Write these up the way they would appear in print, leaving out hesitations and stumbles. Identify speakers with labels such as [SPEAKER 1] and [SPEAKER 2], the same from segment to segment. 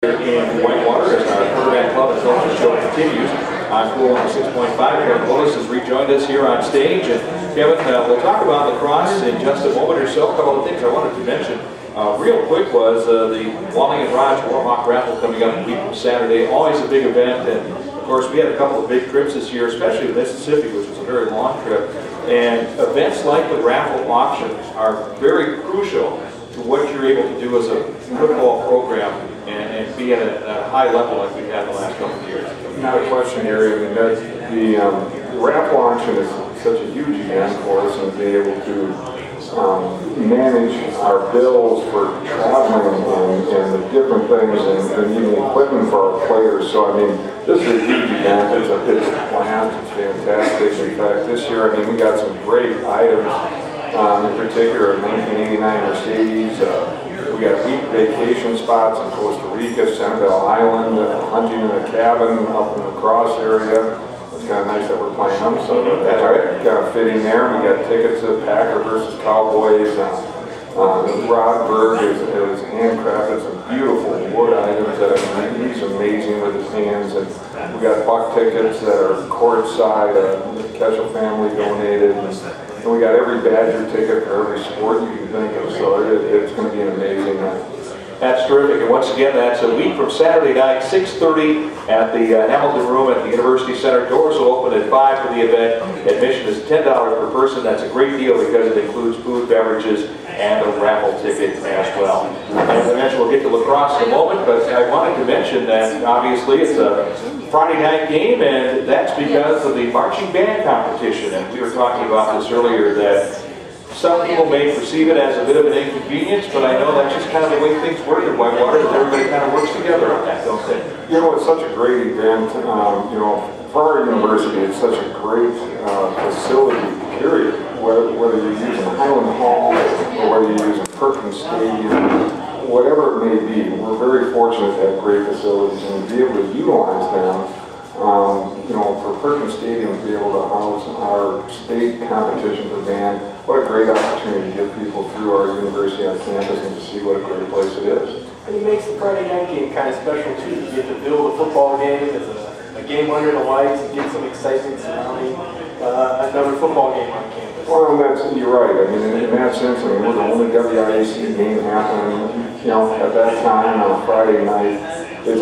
[SPEAKER 1] In Whitewater, as our quarterback club and coaches show continues. School number 6.5, Coach Bullis has rejoined us here on stage. And Kevin, we'll talk about La Crosse in just a moment or so. A couple of things I wanted to mention real quick was the Wally and Raj Warhawk raffle coming up a week from Saturday. Always a big event, and of course we had a couple of big trips this year, especially to Mississippi, which was a very long trip. And events like the raffle auction are very crucial to what you're able to do as a football program and be at a high level like we've had the last couple of years.
[SPEAKER 2] Not a question, Harry. I mean, the raffle auction is such a huge event for us, and to be able to manage our bills for traveling and the different things and even equipment for our players. So, I mean, this is a huge event. It's planned. It's fantastic. In fact, this year, I mean, we got some great items. In particular, a 1989 Mercedes. We got week vacation spots in Costa Rica, Sanibel Island, hunting in a cabin up in the La Crosse area. It's kind of nice that we're playing them, so that's kind of fitting there. We got tickets to Packer versus Cowboys. Rodberg is handcrafted, some beautiful wood items that he's amazing with his hands. And we got buck tickets that are courtside, the Ketchel family donated. And we got every Badger ticket for every sport you can think of, so it's going to be an amazing night.
[SPEAKER 1] That's terrific, and once again, that's a week from Saturday night, 6:30 at the Hamilton Room at the University Center. Doors will open at 5 for the event. Admission is $10 per person. That's a great deal because it includes food, beverages, and a raffle ticket as well. As I mentioned, we'll get to La Crosse in a moment, but I wanted to mention that obviously it's a Friday night game, and that's because of the marching band competition. And we were talking about this earlier, that some people may perceive it as a bit of an inconvenience, but I know that's just kind of the way things work in Whitewater, that everybody kind of works together on that, don't they?
[SPEAKER 2] You know, it's such a great event. You know, for our university, it's such a great facility, period. Whether you're using Highland Hall or whether you're using Perkins Stadium, whatever it may be, we're very fortunate to have great facilities and to be able to utilize them. You know, for Perkins Stadium to be able to house our state competition for band, what a great opportunity to get people through our university on campus and to see what a great place it is.
[SPEAKER 3] And it makes the Friday night game kind of special too. You get to build a football game as a game under the lights and get some excitement surrounding another football game on campus.
[SPEAKER 2] Well, you're right. I mean, in that sense, I mean, we're the only WIAC game happening, you know, at that time on a Friday night. It's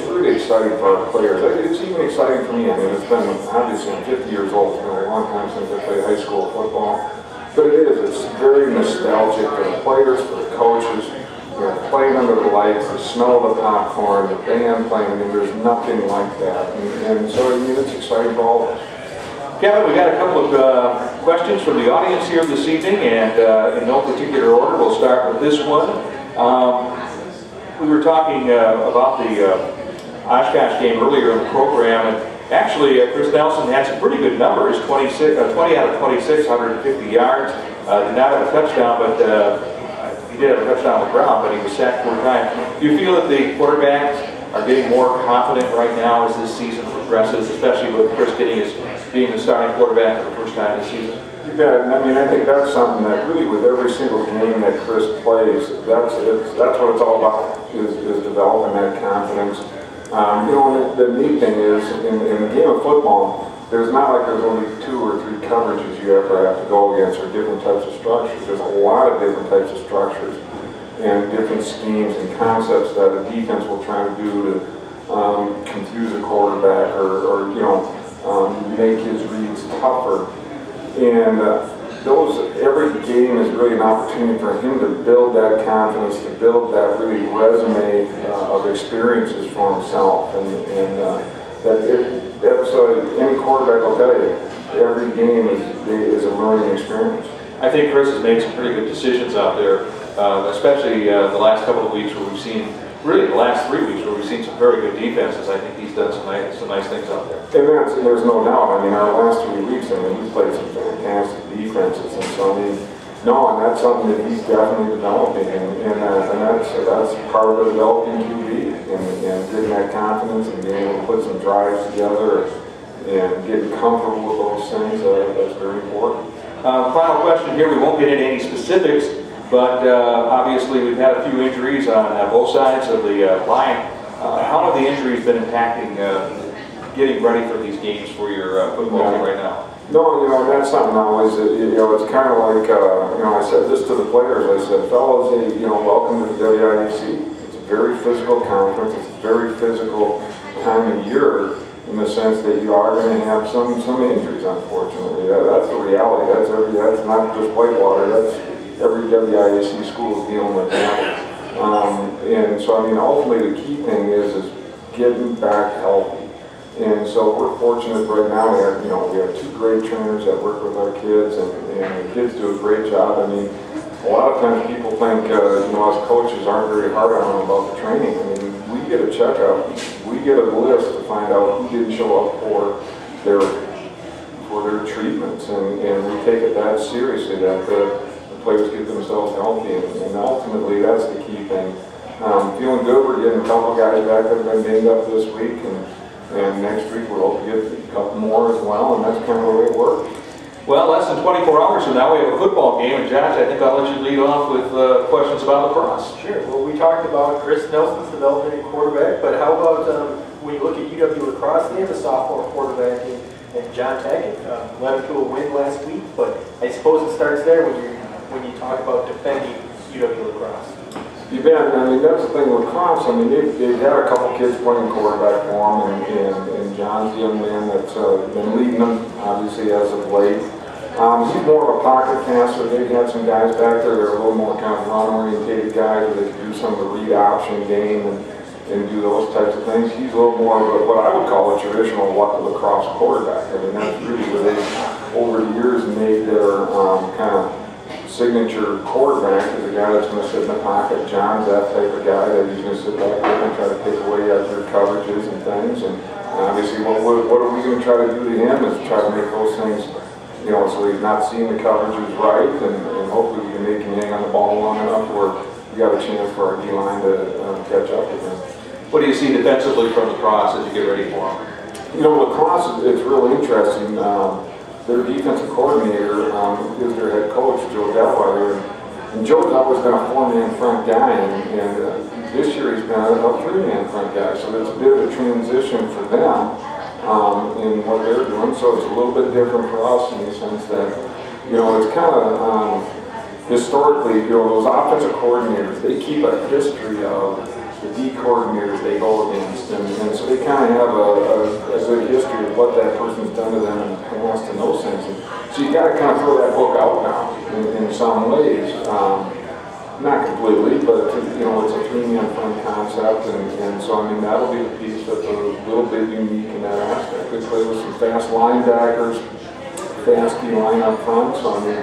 [SPEAKER 2] really exciting for our players. It's even exciting for me. I mean, it's been, obviously, I'm 50 years old. It's been a long time since I played high school football. But it is. It's very nostalgic for the players, for the coaches. You know, playing under the lights, the smell of the popcorn, the band playing. I mean, there's nothing like that. And so, I mean, it's exciting for all of us.
[SPEAKER 1] Kevin, we got a couple of questions from the audience here this evening, and in no particular order, we'll start with this one. We were talking about the Oshkosh game earlier in the program, and actually Chris Nelson had some pretty good numbers, 20 out of 26, 150 yards. Did not have a touchdown, but he did have a touchdown on the ground, but he was sacked 4 times. Do you feel that the quarterbacks are getting more confident right now as this season progresses, especially with Chris being the starting quarterback for the first time this season?
[SPEAKER 2] Yeah, I mean, I think that's something that really, with every single game that Chris plays, that's what it's all about, is developing that confidence. You know, the neat thing is, in the game of football, there's not like there's only 2 or 3 coverages you ever have to go against, or different types of structures. There's a lot of different types of structures and different schemes and concepts that a defense will try to do to confuse a quarterback or you know, make his reads tougher. And every game is really an opportunity for him to build that confidence, to build that really resume of experiences for himself. That's any quarterback will tell you, every game is a learning experience.
[SPEAKER 1] I think Chris has made some pretty good decisions out there, especially the last couple of weeks where we've seen, really the last 3 weeks where we've seen some very good defenses. I think he's done some nice things out there.
[SPEAKER 2] And there's no doubt. I mean, our last 3 weeks, I mean, we played some fantastic defenses, and so I mean, and that's something that he's definitely developing, and that's part of the developing QB, and getting that confidence and being able to put some drives together and getting comfortable with those things. That's very important.
[SPEAKER 1] Final question here. We won't get into any specifics, but obviously we've had a few injuries on both sides of the line How have the injuries been impacting getting ready for these games for your football team right now?
[SPEAKER 2] No, you know, that's something always, you know, it's kind of like, you know, I said this to the players. I said, fellas, you know, welcome to the WIEC. It's a very physical conference. It's a very physical time of year in the sense that you are going to have some injuries, unfortunately. That's the reality. That's not just Whitewater. That's every WIEC school is dealing with that. And so, I mean, ultimately the key thing is getting back healthy. And so we're fortunate right now. We have two great trainers that work with our kids, and the kids do a great job. I mean, a lot of times people think, you know, us coaches aren't very hard on them about the training. I mean, we get a checkup, we get a list to find out who didn't show up for their treatments, and we take it that seriously that the players get themselves healthy, and ultimately that's the key thing. Feeling good. We're getting a couple guys back that have been banged up this week, and next week we'll hope to get a couple more as well, and that's kind of the way it works.
[SPEAKER 1] Well, less than 24 hours from now we have a football game, and Josh, I think I'll let you lead off with questions about La Crosse.
[SPEAKER 3] Sure. Well, we talked about Chris Nelson's development in quarterback, but how about when you look at UW-La Crosse, they have a sophomore quarterback in John Tackett, led them to a win last week, but I suppose it starts there when you talk about defending UW-La Crosse.
[SPEAKER 2] You bet. I mean, that's the thing with Crosse. I mean, they've had a couple kids playing quarterback for them, and John's the young man that's been leading them, obviously, as of late. He's more of a pocket passer. They've had some guys back there that are a little more kind of run-orientated guys where they can do some of the read option game and do those types of things. He's a little more of what I would call a traditional La Crosse quarterback. I mean, that's really where they, over the years, made their kind of signature quarterback is a guy that's going to sit in the pocket. John's that type of guy that he's going to sit back there and try to take away at your coverages and things. And obviously, what are we going to try to do to him is try to make those things, you know, so he's not seeing the coverages right, and hopefully we can make him hang on the ball long enough where we got a chance for our D-line to catch up with him.
[SPEAKER 1] What do you see defensively from La Crosse as you get ready for him?
[SPEAKER 2] You know, La Crosse, it's really interesting. Their defensive coordinator is their head coach, Joe Delweather, and Joe's always been a 4-man front guy, and this year he's been a 3-man front guy, so there's a bit of a transition for them in what they're doing, so it's a little bit different for us in the sense that, you know, it's kind of historically, you know, those offensive coordinators, they keep a history of the D coordinators they go against, and so they kind of have a good history of what that person's done to them in the past and those things. And so you got to kind of throw that book out now in some ways, not completely, but you know, it's a 3-man front concept, and so I mean that'll be the piece that's a little bit unique in that aspect. They play with some fast linebackers, fast D-line up front, so I mean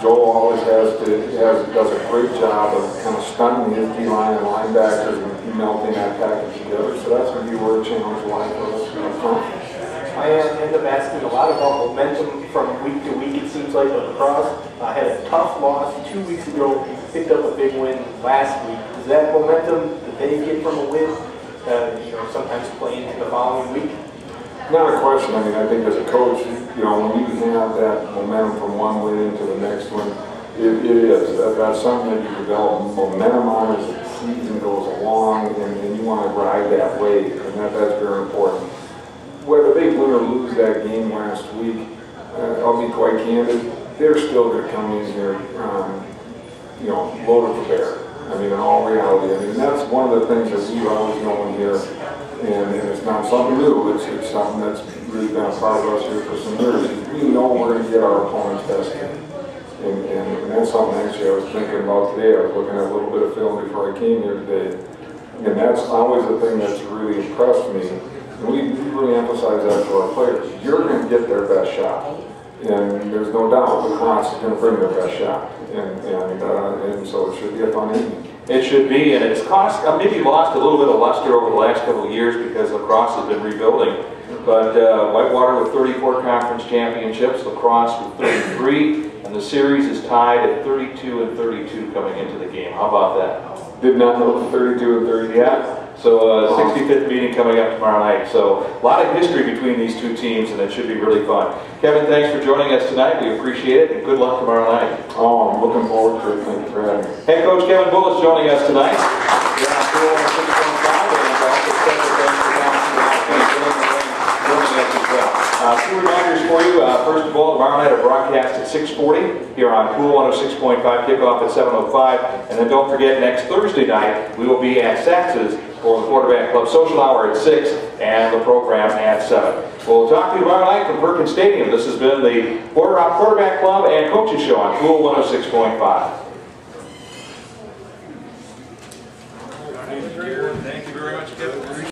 [SPEAKER 2] Joel always does a great job of kind of stunning his D-line and linebackers and melting that package together. So that's going to be where the challenge lies for us up front.
[SPEAKER 3] I end up asking a lot about momentum from week to week. It seems like La Crosse had a tough loss 2 weeks ago, picked up a big win last week. Is that momentum that they get from a win, you know, sometimes play into the following week?
[SPEAKER 2] Not a question. I mean, I think as a coach, you know, when you have that momentum from one win into the next one, it is. That's something that you develop momentum on as the season goes along, and you want to ride that wave, and that's very important. Whether they win or lose that game last week, I'll be quite candid, they're still going to come in here, you know, loaded for bear. I mean, in all reality, I mean, that's one of the things that we've always known here. And it's not something new, it's something that's really been a part of us here for some years. We know we're going to get our opponents tested. And that's something actually I was thinking about today. I was looking at a little bit of film before I came here today. And that's always the thing that's really impressed me. And we really emphasize that to our players. You're going to get their best shot. And there's no doubt La Crosse is going to bring their best shot. And so it should be a fun evening.
[SPEAKER 1] It should be, and it's cost, maybe lost a little bit of luster over the last couple of years because La Crosse has been rebuilding. But Whitewater with 34 conference championships, La Crosse with 33, and the series is tied at 32 and 32 coming into the game. How about that?
[SPEAKER 2] Did not know 32 and 30.
[SPEAKER 1] Yeah. So 65th meeting coming up tomorrow night. So a lot of history between these two teams, and it should be really fun. Kevin, thanks for joining us tonight. We appreciate it, and good luck tomorrow night.
[SPEAKER 2] Oh, I'm looking forward to it. Thank you for having me.
[SPEAKER 1] Head coach Coach Bullis joining us tonight. Few reminders for you. First of all, tomorrow night a broadcast at 6:40 here on Cool 106.5, kickoff at 7:05. And then don't forget, next Thursday night we will be at Sax's for the Quarterback Club Social Hour at 6 and the program at 7. We'll talk to you tomorrow night from Perkins Stadium. This has been the Border Rock Quarterback Club and Coaches Show on Cool 106.5.